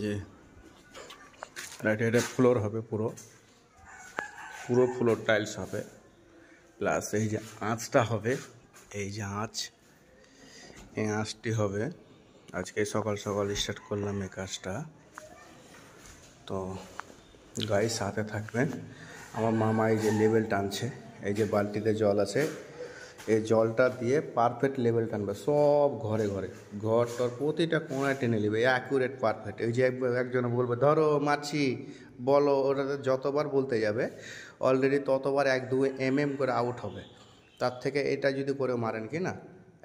যে রাইট, এটা ফ্লোর হবে, পুরো ফ্লোর টাইলস হবে। প্লাস এই যে আঁচটা হবে, এই যে এই আঁচটি হবে। আজকে সকাল সকাল স্টার্ট করলাম এই কাজটা। তো গাইস সাথে থাকবেন। আমার মামা এই যে লেভেল টানছে, এই যে বালতিতে জল আছে, এই জলটা দিয়ে পারফেক্ট লেভেল টানবে সব ঘরে ঘরে, ঘরটার প্রতিটা কোণায় টেনে নেবে অ্যাকুরেট পারফেক্ট। এই যে একজন বলবে ধরো মাছি বলো, ওটাতে যতবার বলতে যাবে অলরেডি ততবার 1-2 mm করে আউট হবে। তার থেকে এটা যদি করে মারেন কি না,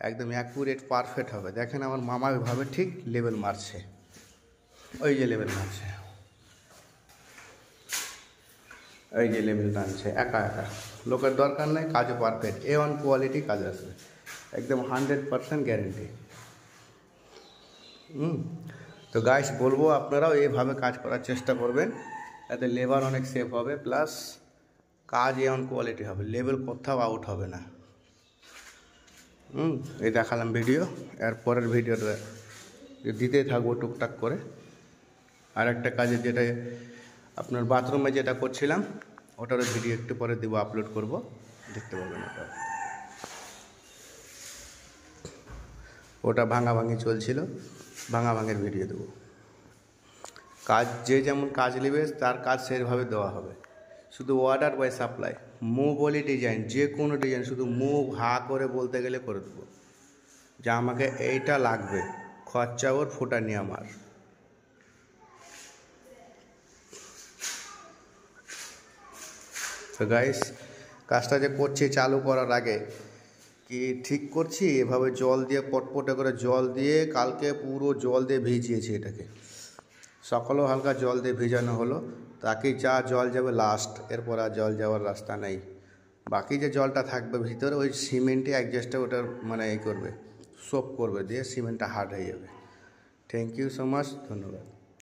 একদম অ্যাকুরেট পারফেক্ট হবে। দেখেন আমার মামা ওইভাবে ঠিক লেভেল মারছে, ওই যে লেভেল মারছে, এই যে লেভেল টানছে একা একা, লোকের দরকার নেই, কাজও পারফেক্ট A1 কোয়ালিটি কাজ আসবে, একদম 100% গ্যারেন্টি। তো গাইস বলবো আপনারাও এইভাবে কাজ করার চেষ্টা করবেন, এতে লেবার অনেক সেভ হবে, প্লাস কাজ A1 কোয়ালিটি হবে, লেভেল কোথাও আউট হবে না। এই দেখালাম ভিডিও, এর পরের ভিডিওটা দিতেই থাকবো টুকটাক করে। আর একটা কাজে যেটা আপনার বাথরুমে যেটা করছিলাম, ওটারও ভিডিও একটু পরে দেবো, আপলোড করব, দেখতে পাবেন। ওটা ভাঙাভাঙি চলছিল, ভাঙাভাঙির ভিডিও দেবো। কাজ যে যেমন কাজ নেবে তার কাজ সেভাবে দেওয়া হবে, শুধু অর্ডার বাই সাপ্লাই। বলি ডিজাইন, যে কোনো ডিজাইন, শুধু হা করে বলতে গেলে করে দেবো যে আমাকে এইটা লাগবে, খরচা ওর ফুটানি আমার। তো গাইস কাজটা যে করছি চালু করার আগে কি ঠিক করছি, এভাবে জল দিয়ে পটপটে করে জল দিয়ে কালকে পুরো জল দিয়ে ভিজিয়েছি এটাকে, সকালেও হালকা জল দিয়ে ভিজানো হলো, তাকে যা জল যাবে লাস্ট, এরপর আর জল যাওয়ার রাস্তা নেই। বাকি যে জলটা থাকবে ভিতরে, ওই সিমেন্টে অ্যাডজাস্টে ওটার মানে এই করবে, সোপ করবে, দিয়ে সিমেন্টটা হার্ড হয়ে যাবে। থ্যাংক ইউ সো মাচ, ধন্যবাদ।